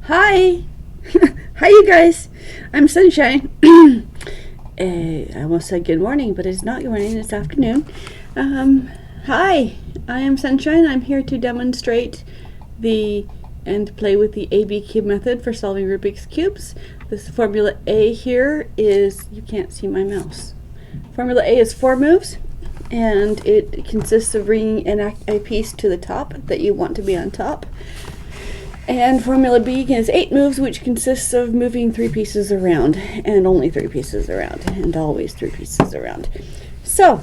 Hi! Hi, you guys! I'm Sunshine. I almost said good morning, but it's not good morning, it's afternoon. Hi! I am Sunshine. I'm here to demonstrate and play with the ABCube method for solving Rubik's Cubes. This formula A here is, you can't see my mouse. Formula A is 4 moves, and it consists of bringing a piece to the top that you want to be on top. And Formula B is 8 moves, which consists of moving 3 pieces around, and only 3 pieces around, and always 3 pieces around. So,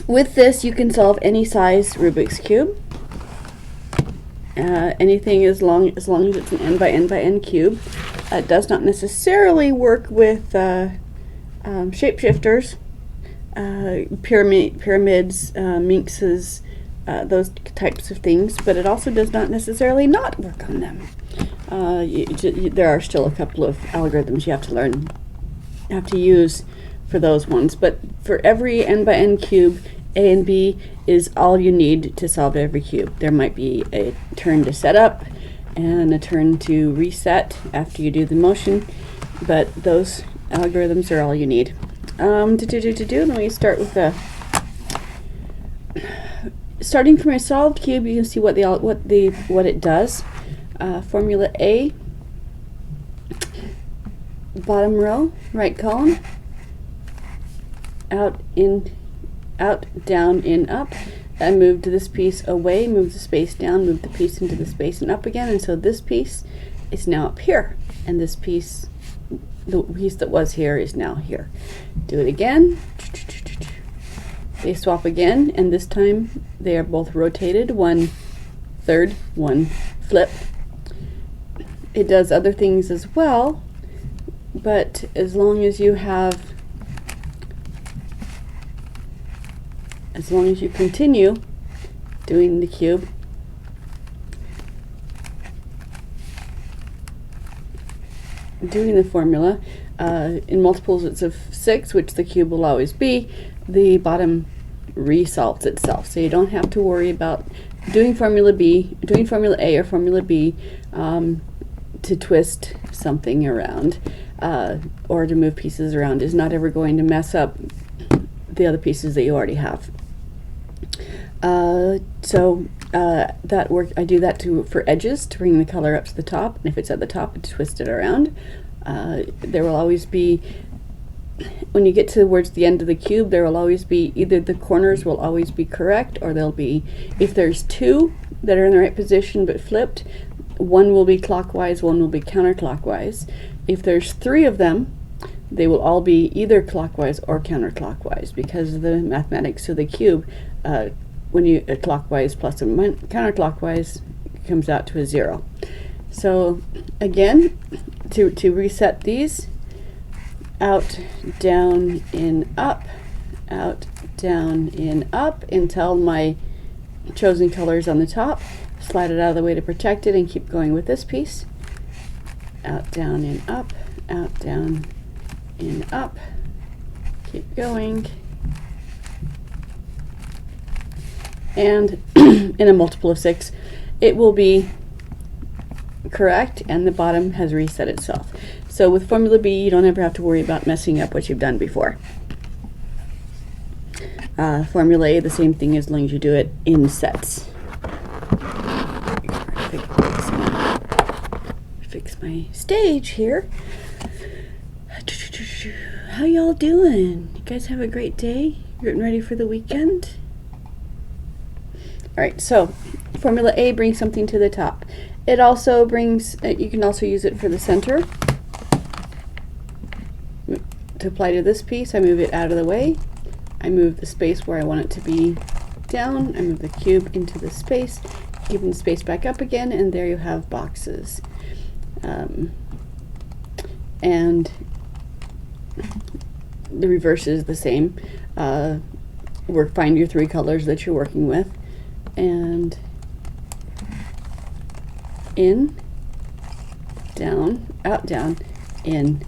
with this, you can solve any size Rubik's Cube. Anything as long as it's an n by n by n cube. It does not necessarily work with shapeshifters, pyramids, minxes, those types of things, but it also does not necessarily not work on them. There are still a couple of algorithms you have to use for those ones, but for every n by n cube, A and B is all you need to solve every cube. There might be a turn to set up and a turn to reset after you do the motion, but those algorithms are all you need. Let me start with starting from a solved cube. You can see what it does. Formula A, bottom row, right column, out, down, in, up. I moved this piece away, moved the space down, moved the piece into the space and up again, and so this piece is now up here, and this piece, the piece that was here, is now here. Do it again. They swap again, and this time they are both rotated, one third, one flip. It does other things as well, but as long as you continue doing the cube, doing the formula, in multiples it's of 6, which the cube will always be, the bottom resolves itself. So you don't have to worry about doing Formula A or Formula B to twist something around or to move pieces around is not ever going to mess up the other pieces that you already have. That work, I do that for edges to bring the color up to the top, and if it's at the top, it's twist it around. There will always be, when you get towards the end of the cube, there will always be either the corners will always be correct, or they'll be, if there's 2 that are in the right position but flipped, one will be clockwise, one will be counterclockwise. If there's 3 of them, they will all be either clockwise or counterclockwise because of the mathematics of the cube. When you clockwise plus a counterclockwise comes out to a 0. So again, to reset these, out, down, in, up, out, down, in, up, until my chosen color is on the top. Slide it out of the way to protect it and keep going with this piece. Out, down, in, up, out, down, in, up. Keep going. And in a multiple of 6, it will be correct, and the bottom has reset itself. So with Formula B, you don't ever have to worry about messing up what you've done before. Formula A, the same thing as long as you do it in sets. Fix my stage here. How y'all doing? You guys have a great day? You're getting ready for the weekend? Alright, so Formula A brings something to the top. It also brings, you can also use it for the center. To apply to this piece, I move it out of the way. I move the space where I want it to be down. I move the cube into the space, giving the space back up again, and there you have boxes. And the reverse is the same. Find your 3 colors that you're working with, and in, down, out, down, in,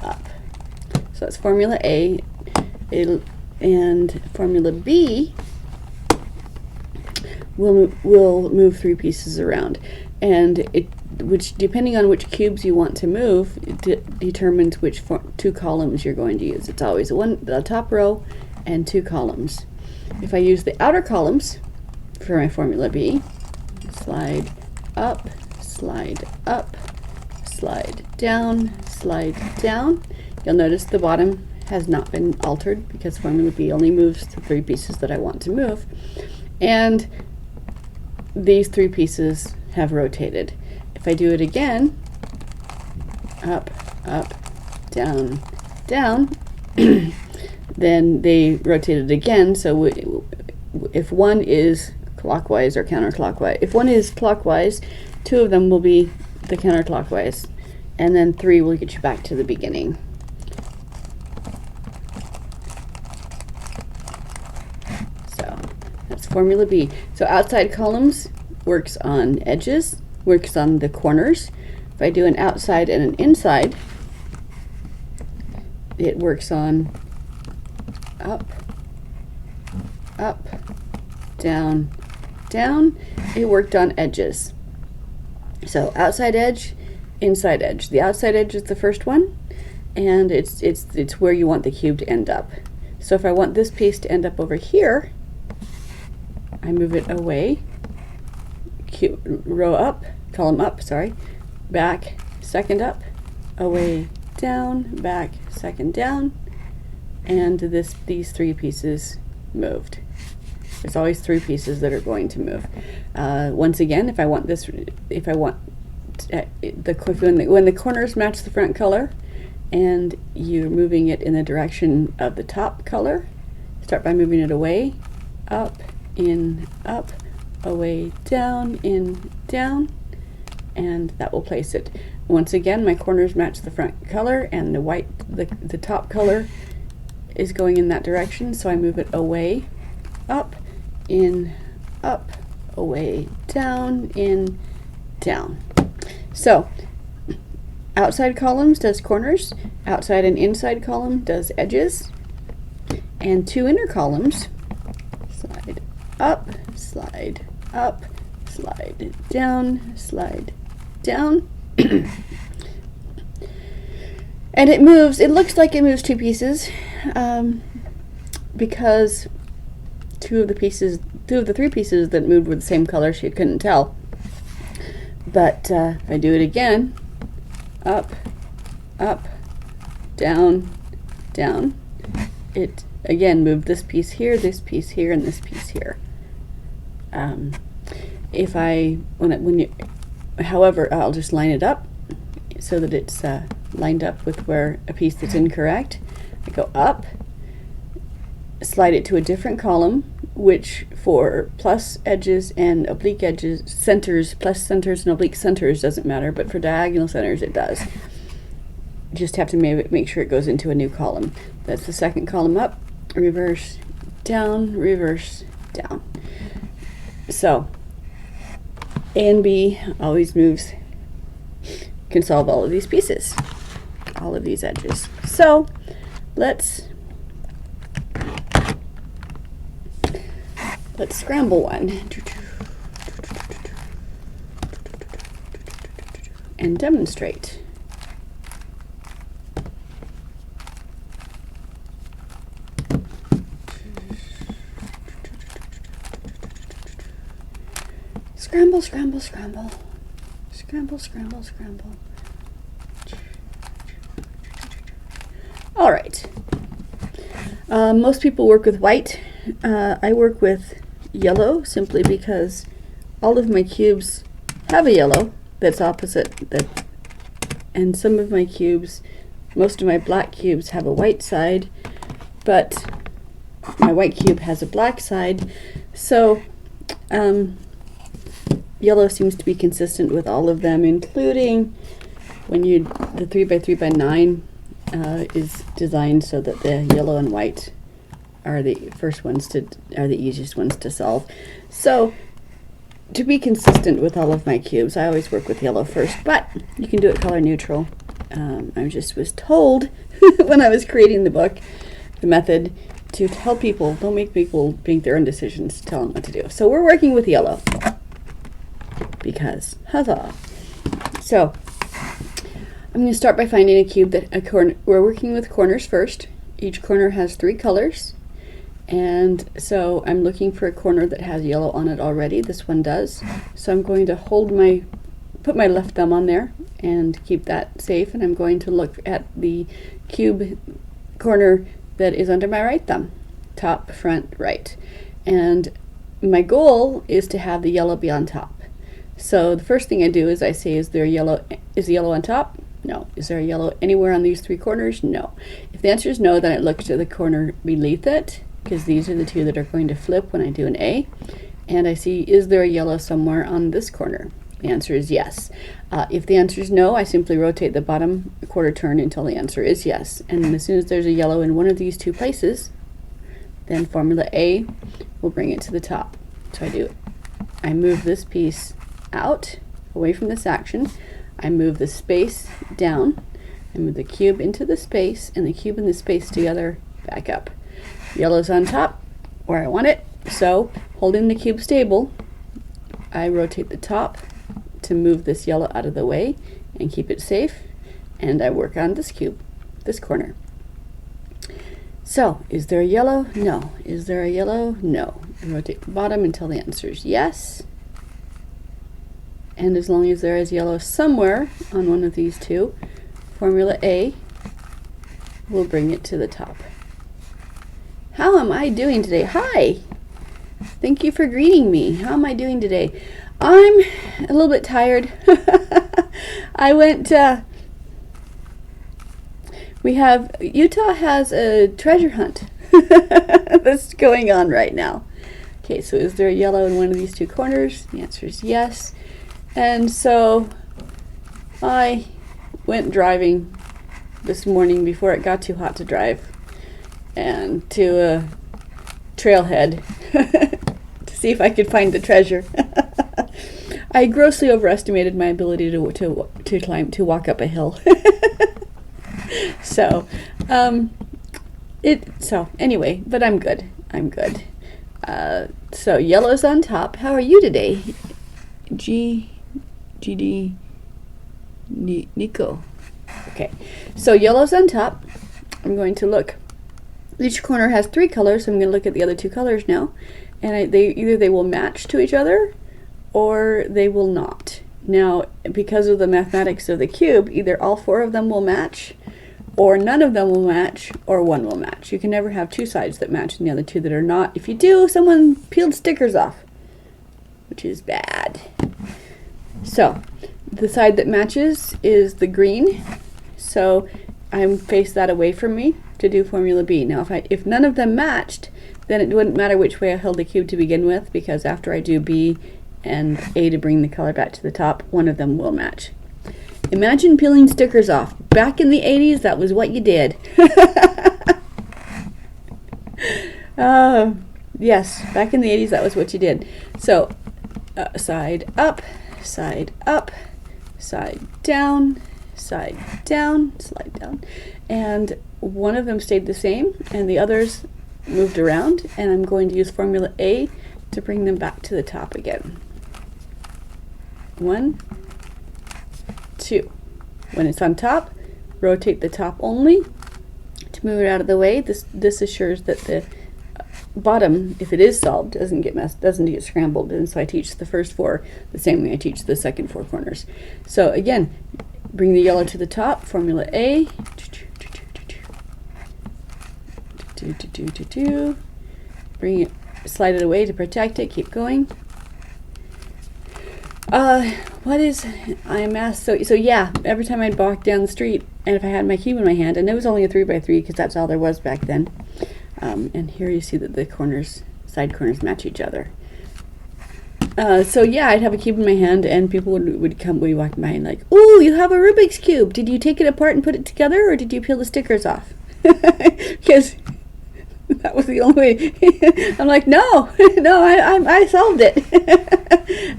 up. So that's Formula A. And Formula B will move 3 pieces around, and which depending on which cubes you want to move, determines which two columns you're going to use. It's always the top row and two columns. If I use the outer columns for my formula B, slide up, slide up, slide down, you'll notice the bottom has not been altered because formula B only moves the three pieces that I want to move. And these three pieces have rotated. If I do it again, up, up, down, down, then they rotated again. So if one is clockwise or counterclockwise, if one is clockwise, two of them will be the counterclockwise, and then three will get you back to the beginning. So that's formula B. So outside columns works on edges, works on the corners. If I do an outside and an inside, it works on up, up, down, down. It worked on edges. So outside edge, inside edge. The outside edge is the first one, and it's where you want the cube to end up. So if I want this piece to end up over here, I move it away, row up, column up, sorry, back, second up, away, down, back, second down, and these three pieces moved. There's always three pieces that are going to move. Once again, if I want when the corners match the front color, and you're moving it in the direction of the top color, start by moving it away, up, in, up, away, down, in, down, and that will place it. Once again, my corners match the front color, and the top color is going in that direction, so I move it away, up, in, up, away, down, in, down. So outside columns does corners, outside and inside column does edges, and two inner columns, slide up, slide up, slide down, and it moves. It looks like it moves two pieces because two of the three pieces that moved were the same color, so you couldn't tell. But if I do it again, up, up, down, down, it again moved this piece here, and this piece here. However, I'll just line it up so that it's lined up with where a piece that's incorrect. I go up, slide it to a different column, which for plus edges and oblique edges, centers, plus centers and oblique centers doesn't matter, but for diagonal centers it does. You just have to make sure it goes into a new column. That's the second column up, reverse, down, reverse, down. So A and B always moves, can solve all of these pieces, all of these edges. So let's scramble one and demonstrate. Scramble, scramble, scramble. Scramble, scramble, scramble. All right. Most people work with white. I work with yellow simply because all of my cubes have a yellow that's opposite and some of my cubes, most of my black cubes have a white side, but my white cube has a black side, so yellow seems to be consistent with all of them, including when the 3x3x9 is designed so that the yellow and white are the easiest ones to solve. So to be consistent with all of my cubes, I always work with yellow first, but you can do it color neutral. I just was told when I was creating the book, the method, to tell people, don't make people make their own decisions, tell them what to do. So we're working with yellow because, huzzah. So I'm going to start by finding a cube that we're working with corners first. Each corner has 3 colors, and so I'm looking for a corner that has yellow on it already. This one does. So I'm going to put my left thumb on there and keep that safe, and I'm going to look at the cube corner that is under my right thumb, top, front, right. And my goal is to have the yellow be on top. So the first thing I do is I say, is the yellow on top? No. Is there a yellow anywhere on these 3 corners? No. If the answer is no, then I look to the corner beneath it, because these are the 2 that are going to flip when I do an A. And I see, is there a yellow somewhere on this corner? The answer is yes. If the answer is no, I simply rotate the bottom quarter turn until the answer is yes. And as soon as there's a yellow in one of these 2 places, then formula A will bring it to the top. So I move this piece out, away from this action. I move the space down. I move the cube into the space, and the cube and the space together back up. Yellow's on top, where I want it. So, holding the cube stable, I rotate the top to move this yellow out of the way and keep it safe, and I work on this cube, this corner. So, is there a yellow? No. Is there a yellow? No. I rotate the bottom until the answer is yes. And as long as there is yellow somewhere on one of these 2, formula A will bring it to the top. How am I doing today? Hi! Thank you for greeting me. How am I doing today? I'm a little bit tired. Utah has a treasure hunt that's going on right now. Okay, so is there a yellow in one of these 2 corners? The answer is yes. And so I went driving this morning before it got too hot to drive, and to a trailhead to see if I could find the treasure. I grossly overestimated my ability to walk up a hill. So anyway, but I'm good. So yellow's on top. How are you today? GD Nico. Okay, so yellow's on top. I'm going to look. Each corner has 3 colors, so I'm going to look at the other 2 colors now, and either they will match to each other or they will not. Now, because of the mathematics of the cube, either all 4 of them will match, or none of them will match, or 1 will match. You can never have 2 sides that match and the other 2 that are not. If you do, someone peeled stickers off, which is bad. So, the side that matches is the green, so I face that away from me to do formula B. Now, if none of them matched, then it wouldn't matter which way I held the cube to begin with, because after I do B and A to bring the color back to the top, one of them will match. Imagine peeling stickers off. Back in the 80s, that was what you did. Yes, back in the 80s, that was what you did. So, side up, side up, side down, slide down, and one of them stayed the same and the others moved around, and I'm going to use formula A to bring them back to the top again. 1, 2. When it's on top, rotate the top only to move it out of the way. This assures that the bottom, if it is solved, doesn't get scrambled, and so I teach the first 4 the same way I teach the second 4 corners. So again, bring the yellow to the top, formula A, bring it, slide it away to protect it, keep going. I'm asked, so yeah, every time I'd walk down the street, and if I had my cube in my hand, and it was only a 3x3 because that's all there was back then, and here you see that the side corners match each other. So yeah, I'd have a cube in my hand, and people would be walking by and like, "Ooh, you have a Rubik's Cube. Did you take it apart and put it together, or did you peel the stickers off?" Because that was the only way. I'm like, no, I solved it.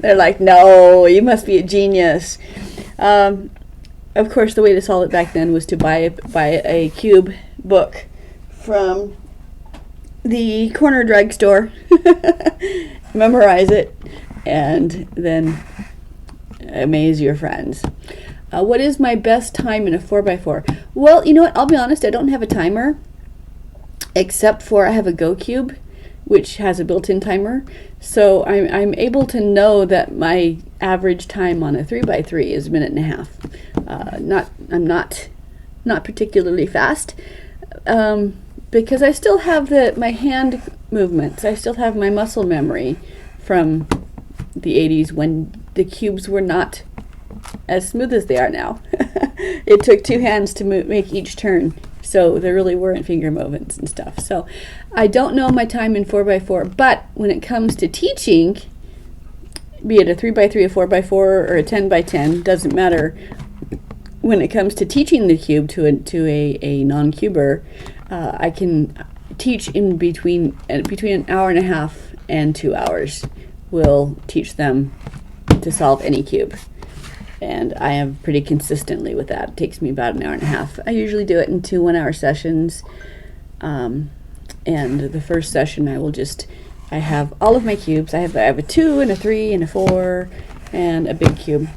They're like, no, you must be a genius. Of course, the way to solve it back then was to buy a cube book from the corner drugstore, memorize it, and then amaze your friends. What is my best time in a 4x4? Well, you know what? I'll be honest, I don't have a timer, except for I have a GoCube, which has a built-in timer. So I'm able to know that my average time on a 3x3 is a minute and a half. I'm not particularly fast, because I still have my hand movements. I still have my muscle memory from the 80s when the cubes were not as smooth as they are now. It took two hands to make each turn, so there really weren't finger movements and stuff. So I don't know my time in 4x4, but when it comes to teaching, be it a 3x3, a 4x4, or a 10x10, doesn't matter. When it comes to teaching the cube to a non-cuber, I can teach in between an hour and a half and 2 hours. Will teach them to solve any cube. And I am pretty consistently with that. It takes me about an hour and a half. I usually do it in 2 1-hour sessions. And the first session I have all of my cubes. I have a 2 and a 3 and a 4 and a big cube.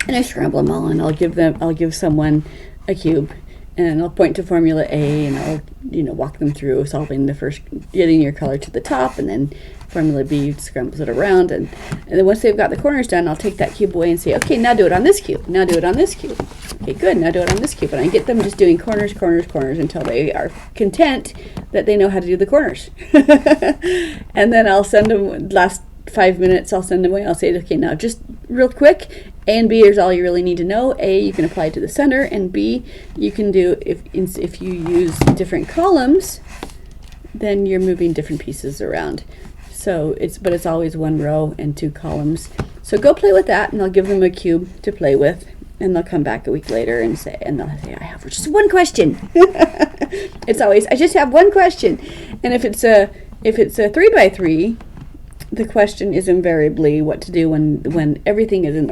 And I scramble them all, and I'll give someone a cube, and I'll point to formula A, and I'll walk them through solving getting your color to the top, and then formula B scrambles it around, and then once they've got the corners done, I'll take that cube away and say, okay, now do it on this cube. Now do it on this cube. Okay, good. Now do it on this cube. And I get them just doing corners, corners, corners until they are content that they know how to do the corners. And then I'll send them last 5 minutes. I'll send them away. I'll say, okay, now just real quick, A and B is all you really need to know. A, you can apply to the center, and B, you can do, if you use different columns, then you're moving different pieces around. So it's always 1 row and 2 columns. So go play with that, and I'll give them a cube to play with, and they'll come back a week later and they'll say, I have just one question. It's always, I just have one question. And if it's a 3x3, the question is invariably what to do when everything is in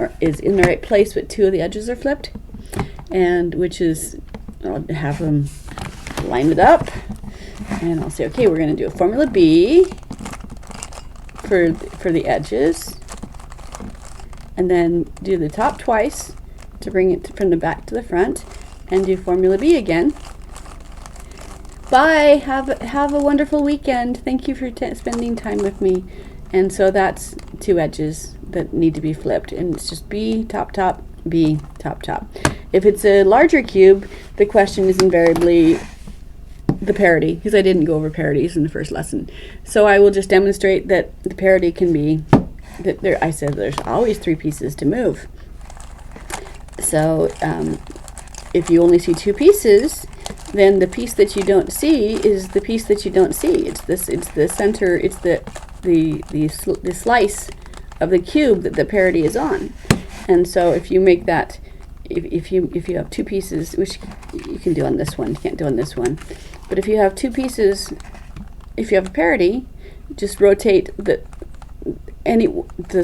the right place, but 2 of the edges are flipped, and which is, I'll have them line it up, and I'll say, okay, we're going to do a formula B for the edges, and then do the top twice to bring it from the back to the front, and do formula B again. Bye. Have a wonderful weekend. Thank you for spending time with me. And so that's 2 edges that need to be flipped, and it's just B, top, top, B, top, top. If it's a larger cube, the question is invariably the parity, because I didn't go over parities in the first lesson. So I will just demonstrate that the parity can be that I said there's always 3 pieces to move. So if you only see 2 pieces, then the piece that you don't see is the piece that you don't see. It's the center. It's the slice of the cube that the parity is on. And so if you make that, if you have 2 pieces, which you can do on this one, you can't do on this one, but if you have 2 pieces, if you have a parity, just rotate the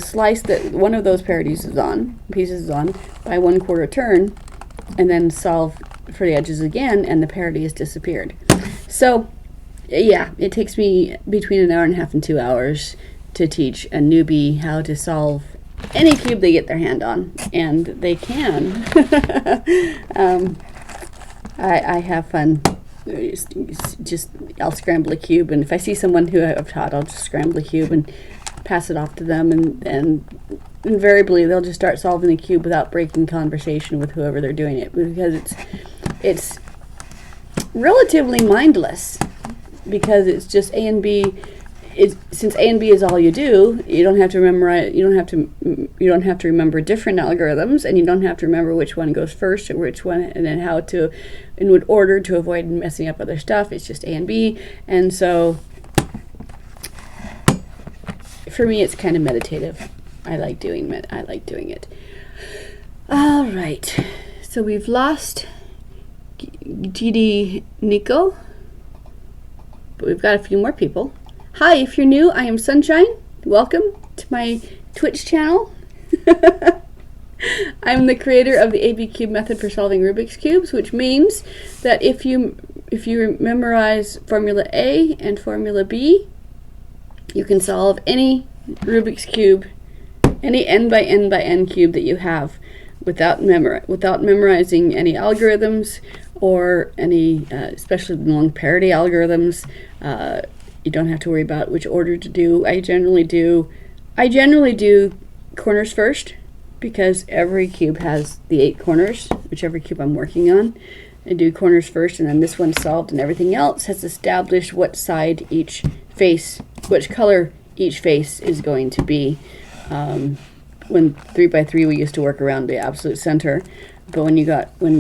slice that one of those pieces is on by 1/4 turn, and then solve for the edges again, and the parity has disappeared. So yeah, it takes me between an hour and a half and 2 hours to teach a newbie how to solve any cube they get their hand on, and they can. I have fun. Just I'll scramble a cube, and if I see someone who I've taught, I'll just scramble a cube and pass it off to them, and invariably they'll just start solving the cube without breaking conversation with whoever they're doing it, because it's relatively mindless, because it's just A and B. Since A and B is all you do, you don't have to memorize. You don't have to remember different algorithms, and you don't have to remember which one goes first or which one, and then how to, in what order to avoid messing up other stuff. It's just A and B, and so for me, it's kind of meditative. I like doing it. All right, so we've lost GD Nico, but we've got a few more people. Hi, if you're new, I am Sunshine. Welcome to my Twitch channel. I'm the creator of the ABCube method for solving Rubik's Cubes, which means that if you memorize formula A and formula B, you can solve any Rubik's Cube any n by n by n cube that you have without memorizing any algorithms or any, especially long parity algorithms. You don't have to worry about which order to do. I generally do corners first, because every cube has the 8 corners, whichever cube I'm working on. I do corners first, and then this one's solved, and everything else has established what side each face, which color each face is going to be. When 3 by 3 we used to work around the absolute center, but when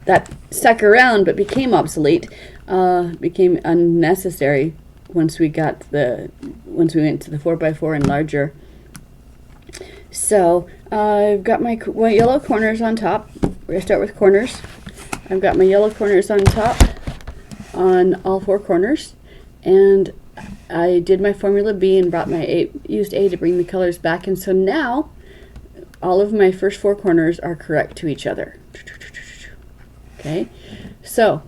that stuck around but became obsolete, became unnecessary once we went to the 4 by 4 and larger. So I've got my yellow corners on top. We're going to start with corners. I've got my yellow corners on top on all 4 corners, and I did my formula B and used A to bring the colors back, and so now all of my first 4 corners are correct to each other. Okay, so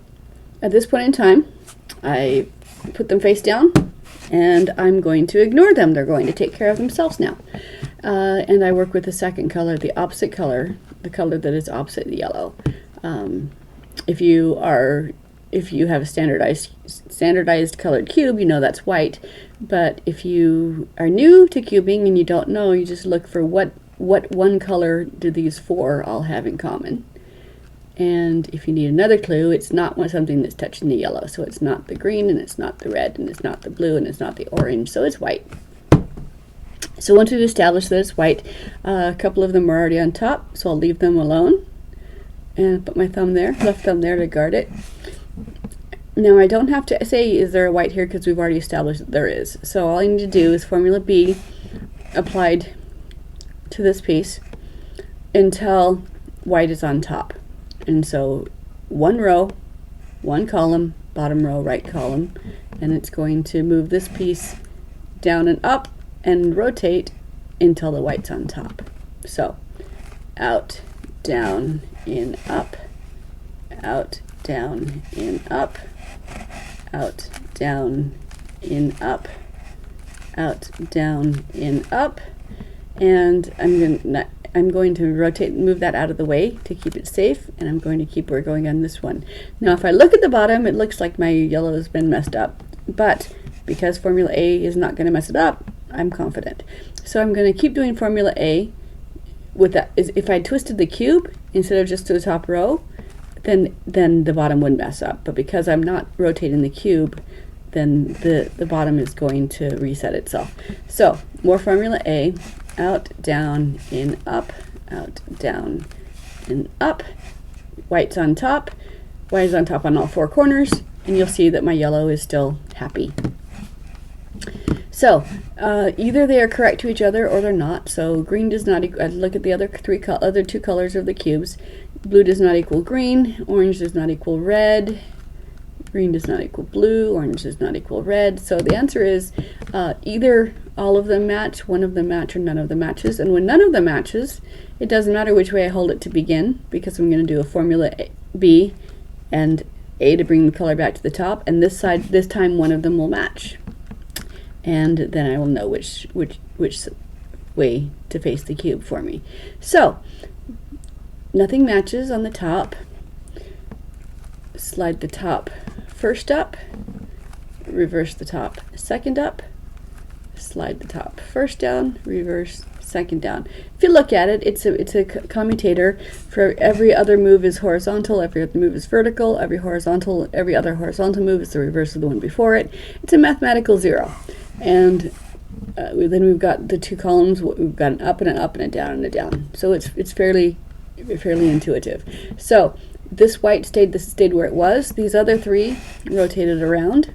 at this point in time, I put them face down, and I'm going to ignore them. They're going to take care of themselves now. And I work with the second color, the opposite color, the color that is opposite the yellow. If you have a standardized colored cube, you know that's white. But if you are new to cubing and you don't know, you just look for what one color do these 4 all have in common. And if you need another clue, it's not something that's touching the yellow. So it's not the green, and it's not the red, and it's not the blue, and it's not the orange. So it's white. So once we've established that it's white, a couple of them are already on top, so I'll leave them alone. And put my left thumb there to guard it. Now I don't have to say, is there a white here, because we've already established that there is. So all I need to do is formula B applied to this piece until white is on top. And so 1 row, 1 column, bottom row, right column, and it's going to move this piece down and up and rotate until the white's on top. So out, down, in, up, out, down, in, up, out, down, in, up, out, down, in, up, and I'm going to rotate and move that out of the way to keep it safe, and I'm going to keep going on this one. Now if I look at the bottom, it looks like my yellow has been messed up, but because formula A is not going to mess it up, I'm confident. So I'm going to keep doing formula A with that. If I twisted the cube instead of just to the top row, then the bottom wouldn't mess up. But because I'm not rotating the cube, then the bottom is going to reset itself. So more formula A, out, down, in, up, out, down, in, up. White's on top. White is on top on all 4 corners, and you'll see that my yellow is still happy. So either they are correct to each other or they're not. So green does not equal, look at the other 2 colors of the cubes. Blue does not equal green, orange does not equal red, green does not equal blue, orange does not equal red. So the answer is either all of them match, one of them match, or none of them matches. And when none of them matches, it doesn't matter which way I hold it to begin, because I'm going to do a formula B and A to bring the color back to the top, and this time one of them will match. And then I will know which way to face the cube for me. So nothing matches on the top. Slide the top first up, reverse the top second up, slide the top first down, reverse second down. If you look at it, it's a commutator. For every other move is horizontal, every other move is vertical, every other horizontal move is the reverse of the one before it. It's a mathematical 0. And then we've got the 2 columns. We've got an up and an up and a down and a down. So it's fairly intuitive. So this white stayed where it was. These other 3 rotated around.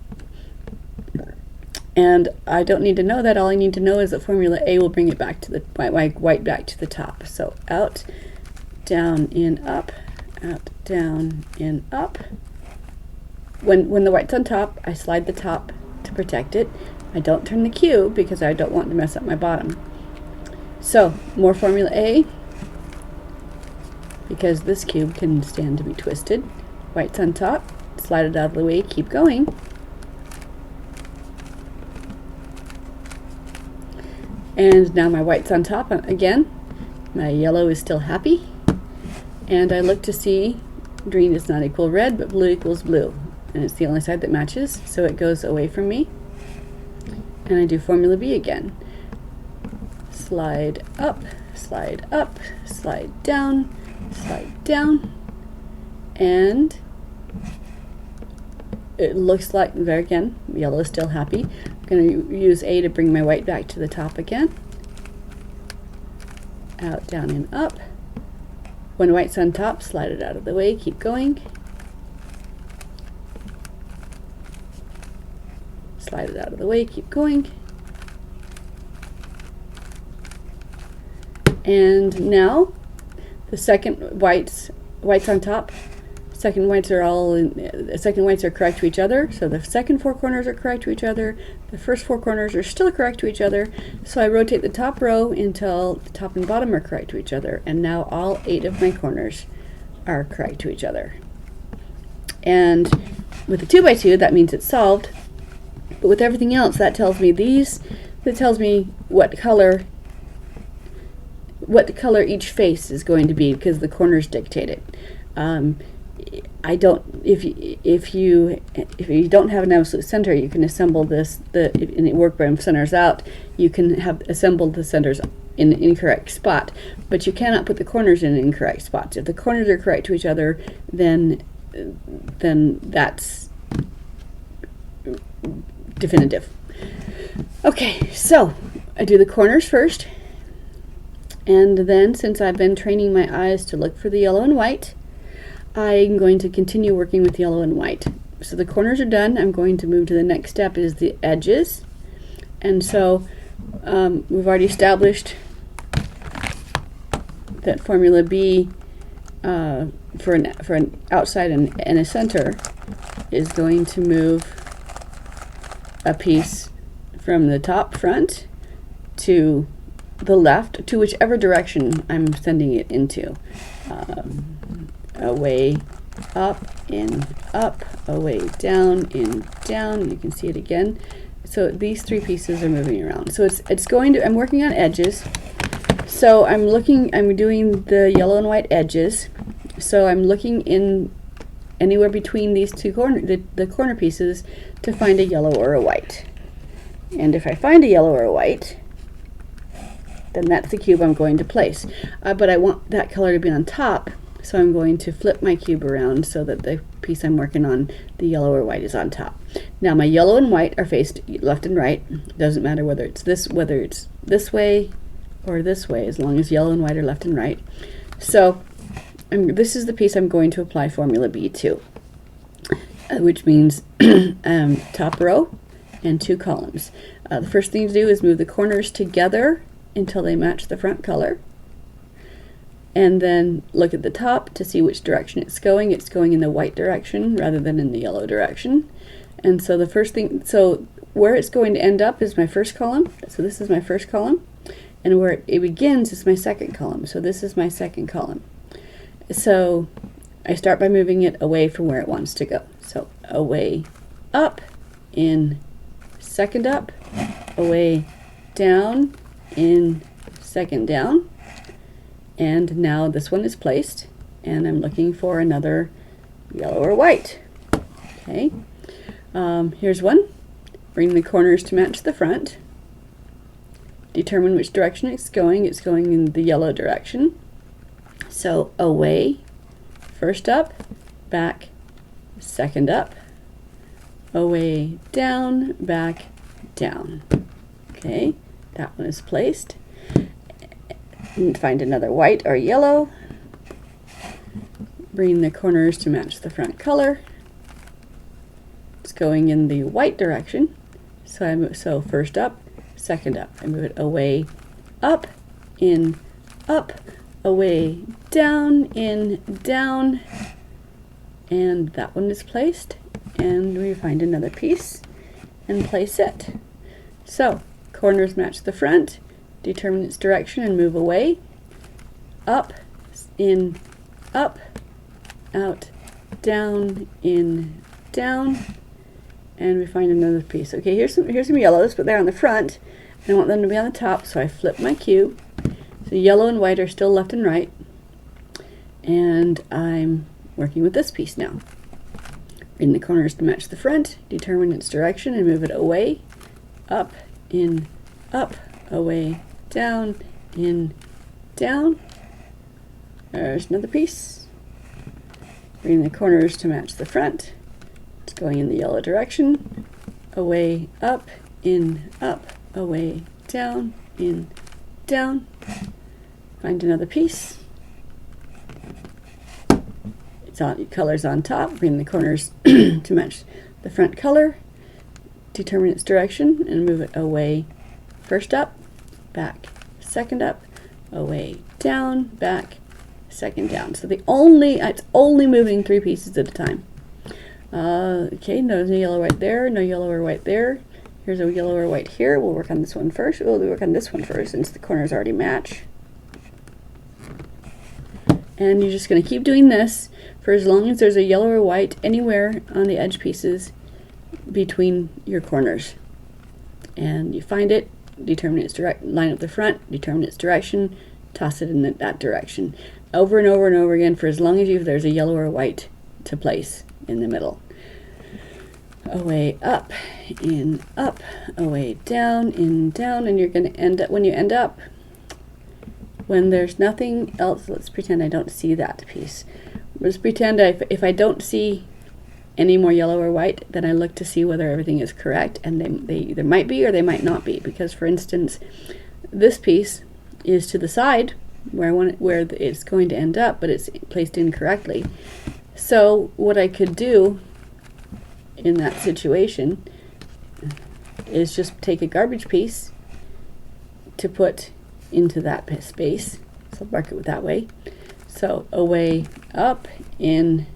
And I don't need to know that. All I need to know is that formula A will bring it back to the white back to the top. So out, down, in, up, out, down, in, up. When the white's on top, I slide the top to protect it. I don't turn the cube because I don't want to mess up my bottom. So more formula A, because this cube can stand to be twisted. White's on top, slide it out of the way, keep going. And now my white's on top again. My yellow is still happy. And I look to see green does not equal red, but blue equals blue. And it's the only side that matches, so it goes away from me. And I do Formula B again. Slide up, slide up, slide down, and it looks like, there again, yellow is still happy. I'm going to use A to bring my white back to the top again. Out, down, and up. When white's on top, slide it out of the way, keep going. Slide it out of the way, keep going. And now the second white's on top. Second whites are correct to each other. So the second four corners are correct to each other. The first four corners are still correct to each other. So I rotate the top row until the top and bottom are correct to each other. And now all 8 of my corners are correct to each other. And with the 2x2, that means it's solved. But with everything else, that tells me what color each face is going to be, because the corners dictate it. If you don't have an absolute center, you can assemble this, and it work by centers out. You can have assembled the centers in an incorrect spot, but you cannot put the corners in incorrect spots. If the corners are correct to each other, then that's definitive. Okay, so I do the corners first, and then, since I've been training my eyes to look for the yellow and white, I'm going to continue working with yellow and white. So the corners are done. I'm going to move to the next step, is the edges. And so we've already established that Formula B for an outside and a center is going to move a piece from the top front to the left, to whichever direction I'm sending it into. Away up, in, up, away down, in, down. You can see it again. So these 3 pieces are moving around. So I'm working on edges. So I'm doing the yellow and white edges. So I'm looking in anywhere between these two the corner pieces to find a yellow or a white. And if I find a yellow or a white, then that's the cube I'm going to place. But I want that color to be on top, so I'm going to flip my cube around so that the piece I'm working on, the yellow or white, is on top. Now my yellow and white are faced left and right. It doesn't matter whether it's this way or this way, as long as yellow and white are left and right. So this is the piece I'm going to apply Formula B to, which means top row and 2 columns. The first thing to do is move the corners together until they match the front color, and then look at the top to see which direction it's going. It's going in the white direction rather than in the yellow direction. And so so where it's going to end up is my first column. So this is my first column, and where it begins is my second column. So this is my second column. So I start by moving it away from where it wants to go. So away, up, in, second up, away, down, in, second down. And now this one is placed, and I'm looking for another yellow or white. Okay, here's one. Bring the corners to match the front. Determine which direction it's going. It's going in the yellow direction. So away, first up, back, second up, away, down, back, down. Okay, that one is placed. And find another white or yellow. Bring the corners to match the front color. It's going in the white direction. So first up, second up. I move it away, up, in, up, away, down, in, down. And that one is placed. And we find another piece and place it. So corners match the front. Determine its direction and move away, up, in, up, out, down, in, down, and we find another piece. Okay, here's some yellows, but they're on the front. I want them to be on the top, so I flip my cube. So yellow and white are still left and right. And I'm working with this piece now. In the corners to match the front, determine its direction and move it away, up, in, up, away, down, in, down. There's another piece. Bring the corners to match the front. It's going in the yellow direction. Away, up, in, up, away, down, in, down. Find another piece. It's on colors on top. Bring the corners to match the front color. Determine its direction and move it away. First up, back, second up, away, down, back, second down. So it's only moving 3 pieces at a time. Okay, no yellow right there, no yellow or white there. Here's a yellow or white here. We'll work on this one first. We'll work on this one first since the corners already match. And you're just going to keep doing this for as long as there's a yellow or white anywhere on the edge pieces between your corners. And you find it, determine its line up the front, determine its direction, toss it in that direction. Over and over and over again for as long as there's a yellow or white to place in the middle. Away, up, in, up, away, down, in, down, and you're going to end up, when there's nothing else, let's pretend I don't see that piece. Let's pretend if I don't see any more yellow or white, then I look to see whether everything is correct, and they either might be or they might not be, because for instance, this piece is to the side where it's going to end up, but it's placed incorrectly. So what I could do in that situation is just take a garbage piece to put into that space. So I'll mark it that way. So away, up, in,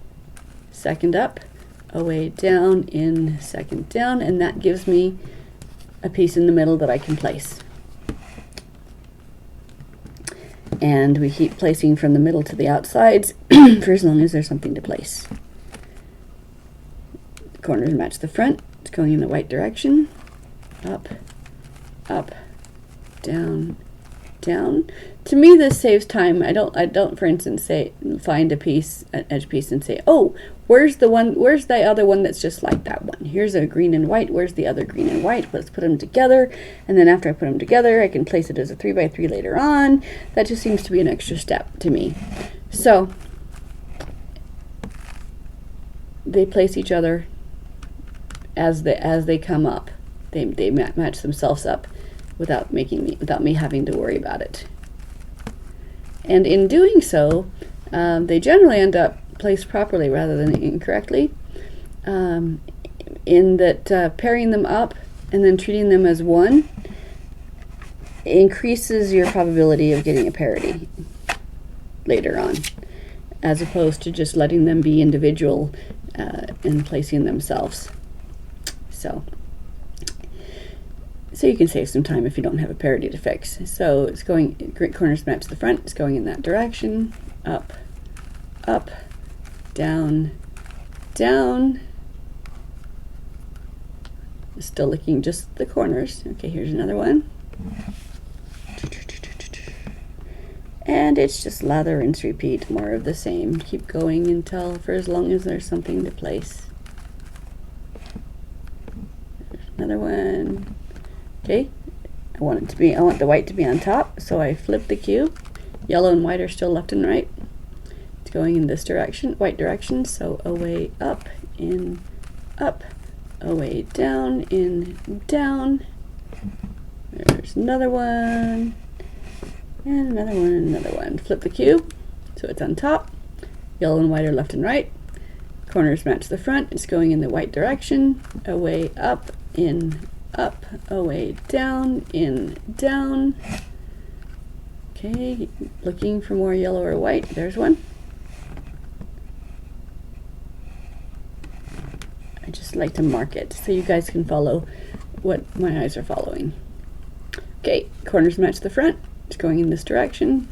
second up, away, down, in, second down, and that gives me a piece in the middle that I can place. And we keep placing from the middle to the outsides for as long as there's something to place. The corners match the front. It's going in the white direction. Up, up, down, down. To me, this saves time. I don't, for instance, find a piece, an edge piece, and say, oh, where's the other one that's just like that one? Here's a green and white. Where's the other green and white? Let's put them together. And then after I put them together, I can place it as a 3x3 later on. That just seems to be an extra step to me. So they place each other as they come up. They match themselves up without me having to worry about it. And in doing so, they generally end up placed properly rather than incorrectly, in that pairing them up and then treating them as one increases your probability of getting a parity later on, as opposed to just letting them be individual and placing themselves. So you can save some time if you don't have a parity to fix. So it's going, corners match the front, it's going in that direction, up, up, down, down. Still looking just the corners. Okay, here's another one. And it's just lather, rinse, repeat, more of the same. Keep going until, for as long as there's something to place. There's another one. Okay, I want the white to be on top, so I flip the cube. Yellow and white are still left and right. It's going in this direction, white direction, so away, up, in, up, away, down, in, down. There's another one, and another one, and another one. Flip the cube, so it's on top. Yellow and white are left and right. Corners match the front. It's going in the white direction, away, up, in, up, away, down, in, down. Okay, looking for more yellow or white. There's one. I just like to mark it so you guys can follow what my eyes are following. Okay, corners match the front. It's going in this direction.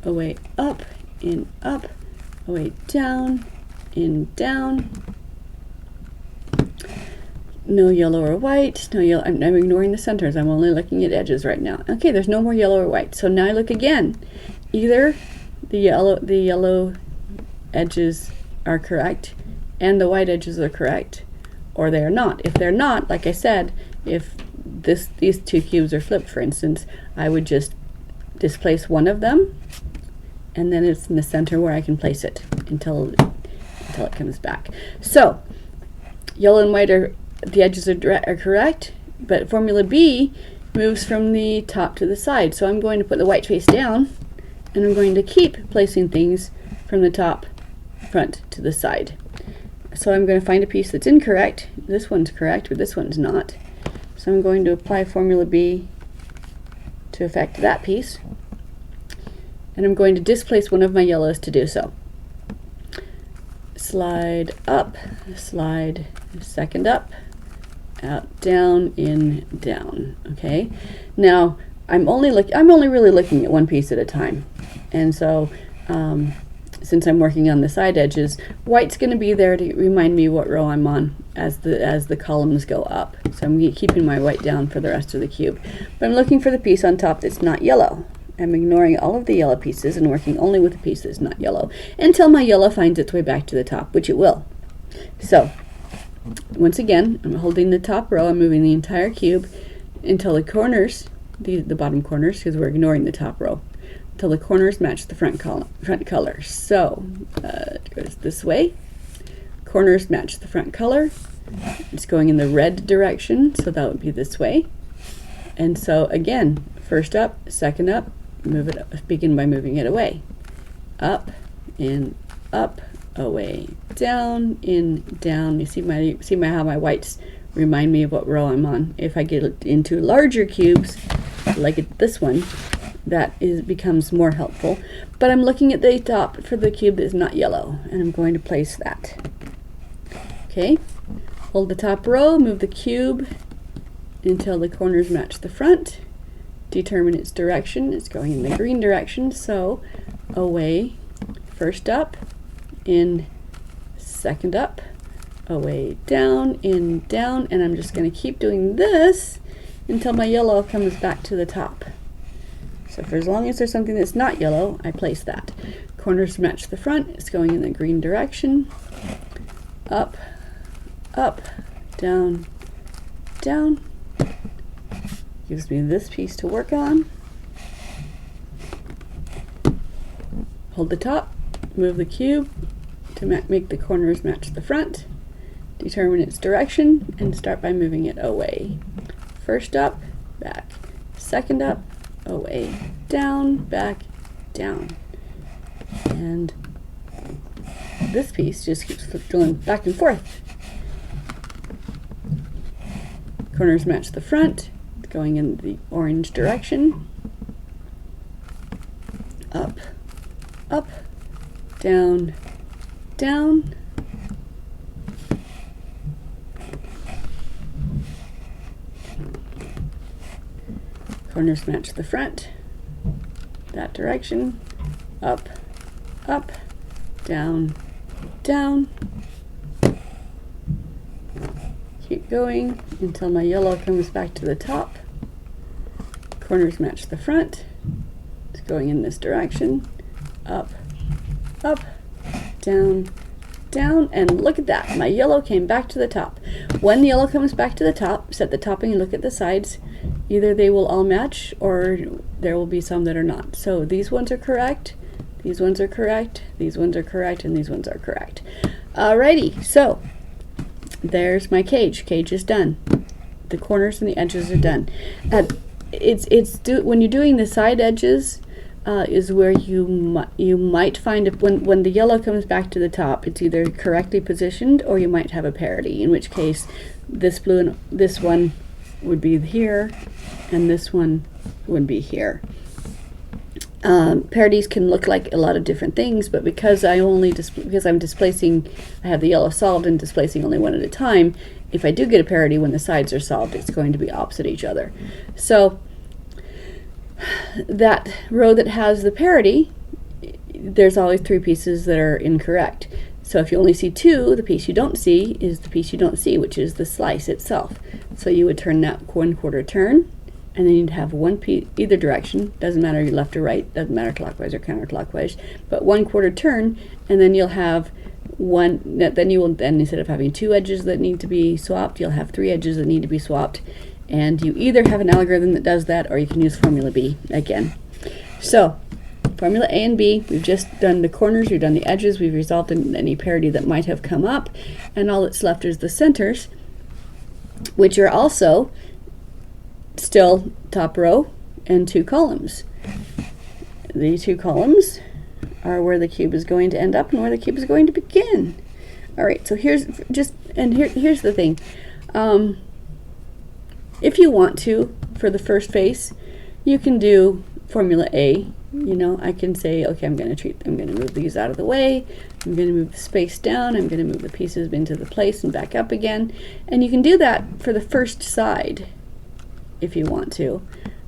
Away, up, in, up, away, down, in, down. No yellow or white, no yellow. I'm ignoring the centers. I'm only looking at edges right now. Okay, there's no more yellow or white. So now I look again. Either the yellow edges are correct and the white edges are correct, or they are not. If they're not, like I said, if these two cubes are flipped, for instance, I would just displace one of them, and then it's in the center where I can place it until it comes back. So yellow and white the edges are correct, but formula B moves from the top to the side. So I'm going to put the white face down, and I'm going to keep placing things from the top, front to the side. So I'm going to find a piece that's incorrect. This one's correct, but this one's not. So I'm going to apply formula B to affect that piece, and I'm going to displace one of my yellows to do so. Slide up, slide second up, out, down, in, down. Okay. Now I'm only really looking at one piece at a time, and so since I'm working on the side edges, white's going to be there to remind me what row I'm on as the columns go up. So I'm keeping my white down for the rest of the cube. But I'm looking for the piece on top that's not yellow. I'm ignoring all of the yellow pieces and working only with the piece that's not yellow until my yellow finds its way back to the top, which it will. So once again, I'm holding the top row. I'm moving the entire cube until the corners, the bottom corners, because we're ignoring the top row, until the corners match the front color. So it goes this way. Corners match the front color. It's going in the red direction, so that would be this way. And so again, first up, second up, move it up, begin by moving it away. Up, in, up, away, down, in, down. You see how my whites remind me of what row I'm on. If I get into larger cubes, like this one, that becomes more helpful. But I'm looking at the top for the cube that is not yellow, and I'm going to place that. Okay, hold the top row, move the cube until the corners match the front. Determine its direction. It's going in the green direction, so away, first up, in, second up, away, down, in, down, and I'm just going to keep doing this until my yellow comes back to the top. So for as long as there's something that's not yellow, I place that. Corners match the front. It's going in the green direction. Up, up, down, down. Gives me this piece to work on. Hold the top, move the cube to make the corners match the front. Determine its direction and start by moving it away. First up, back. Second up, away, down, back, down. And this piece just keeps going back and forth. Corners match the front, going in the orange direction. Up, up, down, down. Corners match the front, that direction. Up, up, down, down. Keep going until my yellow comes back to the top. Corners match the front. It's going in this direction. Up, up, down, down, and look at that. My yellow came back to the top. When the yellow comes back to the top, set the topping and look at the sides. Either they will all match or there will be some that are not. So these ones are correct, these ones are correct, these ones are correct, and these ones are correct. Alrighty, so there's my cage. Cage is done. The corners and the edges are done. When you're doing the side edges, is where you might find when the yellow comes back to the top, it's either correctly positioned or you might have a parity. In which case, this blue and this one would be here, and this one would be here. Parities can look like a lot of different things, but because I'm displacing, I have the yellow solved and displacing only one at a time. If I do get a parity when the sides are solved, it's going to be opposite each other. So that row that has the parity, there's always three pieces that are incorrect. So if you only see two, the piece you don't see is the piece you don't see, which is the slice itself. So you would turn that 1/4 turn, and then you'd have one piece either direction, doesn't matter left or right, doesn't matter clockwise or counterclockwise, but 1/4 turn, and then you'll have then instead of having two edges that need to be swapped, you'll have three edges that need to be swapped, and you either have an algorithm that does that, or you can use formula B again. So formula A and B, we've just done the corners, we've done the edges, we've resolved any parity that might have come up, and all that's left is the centers, which are also still top row and two columns. The two columns are where the cube is going to end up and where the cube is going to begin. All right, so here's the thing. If you want to, for the first face, you can do formula A. You know, I can say, okay, I'm going to move these out of the way. I'm going to move the space down. I'm going to move the pieces into the place and back up again. And you can do that for the first side if you want to,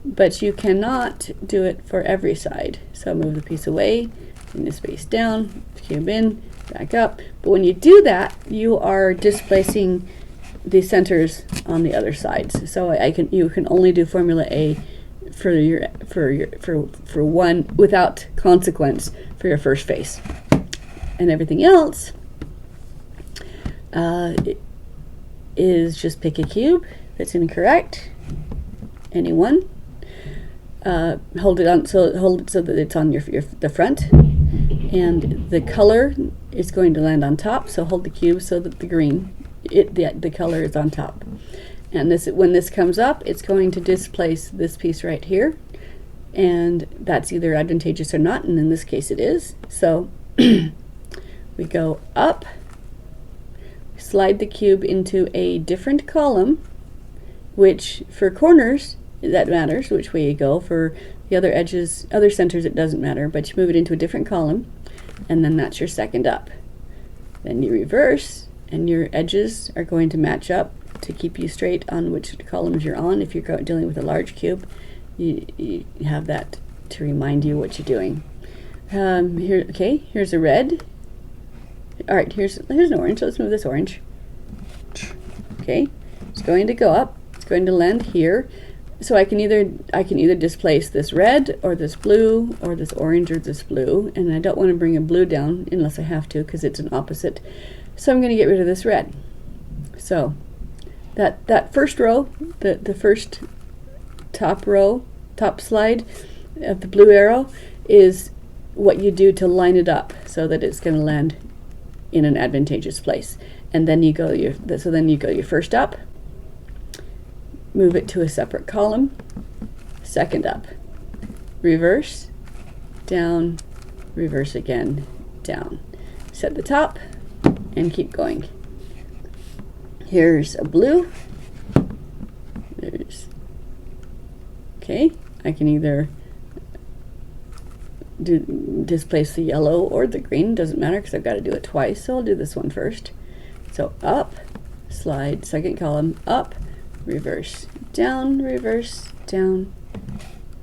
but you cannot do it for every side. So move the piece away, bring the space down, cube in, back up. But when you do that, you are displacing the centers on the other sides. So you can only do formula A for one without consequence for your first face, and everything else is just pick a cube that's incorrect, any one, hold it so that it's on the front, and the color is going to land on top. So hold the cube so that the color is on top. And when this comes up, it's going to displace this piece right here, and that's either advantageous or not, and in this case it is. So we go up, slide the cube into a different column, which for corners, that matters which way you go. For the other edges, other centers, it doesn't matter, but you move it into a different column, and then that's your second up. Then you reverse, and your edges are going to match up to keep you straight on which columns you're on. If you're dealing with a large cube, you have that to remind you what you're doing. Here's a red. All right, here's an orange. So let's move this orange. Okay, it's going to go up. It's going to land here. So I can either displace this red or this blue or this orange or this blue, and I don't want to bring a blue down unless I have to because it's an opposite. So I'm going to get rid of this red. So that first row, the first top slide of the blue arrow is what you do to line it up so that it's going to land in an advantageous place. And then you go your first up, move it to a separate column, second up, reverse, down, reverse again, down. Set the top and keep going. Here's a blue. Okay, I can either displace the yellow or the green, doesn't matter because I've got to do it twice, so I'll do this one first. So up, slide, second column, up, reverse, down,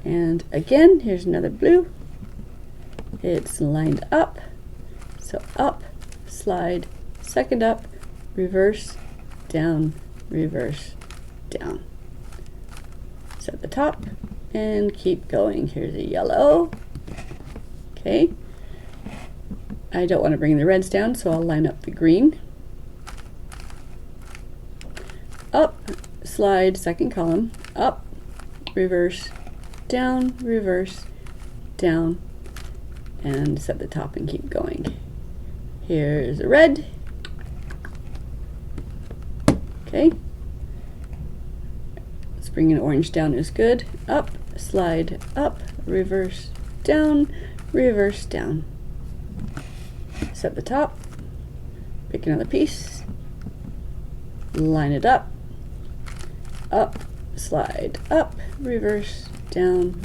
and again, here's another blue. It's lined up, so up, slide, second up, reverse, down, reverse, down. Set the top and keep going. Here's a yellow. Okay, I don't want to bring the reds down, so I'll line up the green. Up, slide, second column, up, reverse, down, and set the top and keep going. Here's a red. Okay, let's bring an orange down is good. Up, slide, up, reverse, down, set the top, pick another piece, line it up, slide, up, reverse, down.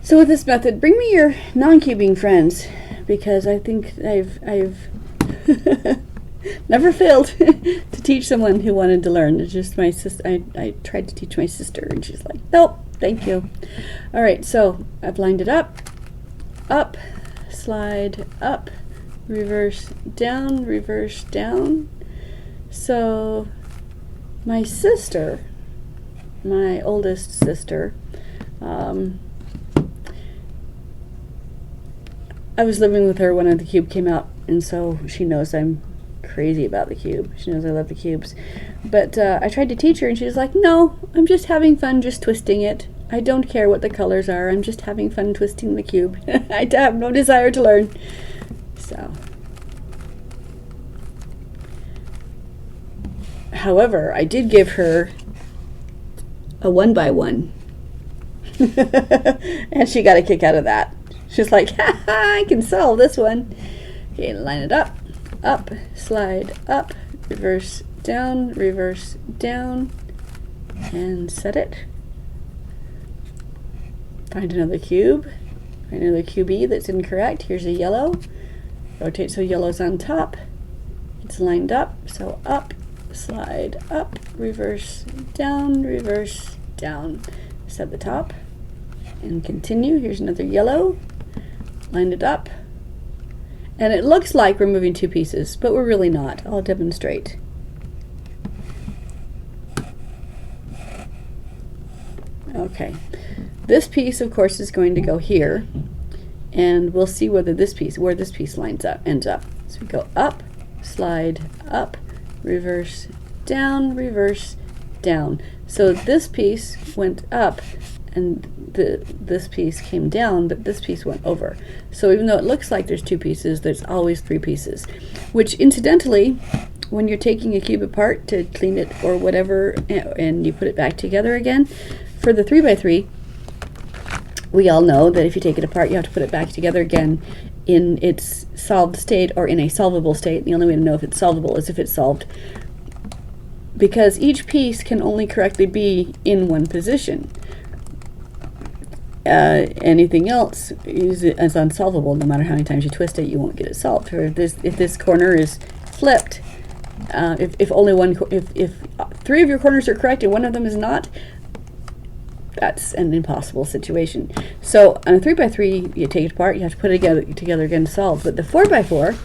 So with this method, bring me your non-cubing friends, because I think I've never failed to teach someone who wanted to learn. It's just my sister. I tried to teach my sister, and she's like, nope, thank you. All right, so I've lined it up, slide, up, reverse, down, reverse, down. So my sister, my oldest sister, I was living with her when the cube came out, and so she knows I'm crazy about the cube. She knows I love the cubes. But I tried to teach her, and she was like, no, I'm just having fun just twisting it. I don't care what the colors are. I'm just having fun twisting the cube. I have no desire to learn. So, however, I did give her a 1x1. And she got a kick out of that. She's like, ha ha, I can solve this one. Okay, line it up, slide up, reverse, down, and set it. Find another cube, find another QB that's incorrect. Here's a yellow. Rotate so yellow's on top. It's lined up, so up, slide up, reverse, down, set the top, and continue. Here's another yellow. Line it up, and it looks like we're moving two pieces, but we're really not. I'll demonstrate. Okay, this piece of course is going to go here, and we'll see whether this piece, where this piece ends up. So we go up, slide up, reverse, down. So this piece went up, and this piece came down, but this piece went over. So even though it looks like there's two pieces, there's always three pieces. Which incidentally, when you're taking a cube apart to clean it or whatever, and you put it back together again, for the 3x3, we all know that if you take it apart, you have to put it back together again in its solved state or in a solvable state. The only way to know if it's solvable is if it's solved, because each piece can only correctly be in one position. Anything else is unsolvable. No matter how many times you twist it, you won't get it solved. Or if this corner is flipped, if three of your corners are correct and one of them is not, that's an impossible situation. So on a 3x3, you take it apart, you have to put it together again to solve. But the 4x4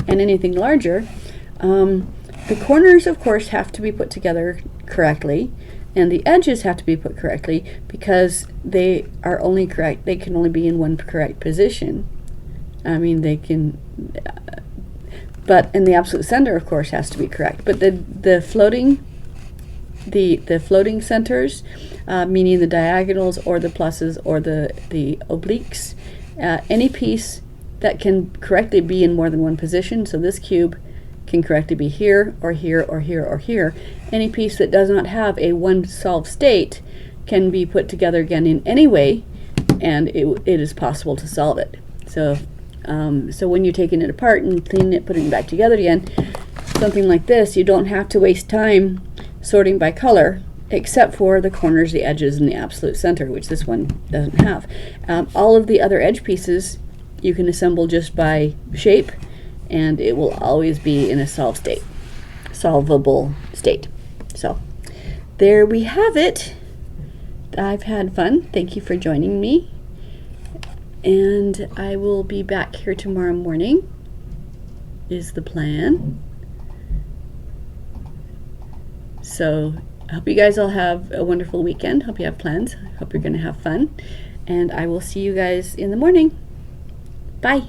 and anything larger, the corners of course have to be put together correctly, and the edges have to be put correctly, because they are only correct. They can only be in one correct position. I mean, they can, but in the absolute center, of course, has to be correct. But the floating centers, meaning the diagonals or the pluses or the obliques, any piece that can correctly be in more than one position. So this cube can correctly be here or here or here or here. Any piece that does not have a one solved state can be put together again in any way, and it is possible to solve it. So so when you're taking it apart and cleaning it, putting it back together again, something like this, you don't have to waste time sorting by color, except for the corners, the edges, and the absolute center, which this one doesn't have. All of the other edge pieces you can assemble just by shape, and it will always be in a solvable state. So there we have it. I've had fun. Thank you for joining me, and I will be back here tomorrow morning is the plan. So I hope you guys all have a wonderful weekend. Hope you have plans. Hope you're going to have fun, and I will see you guys in the morning. Bye.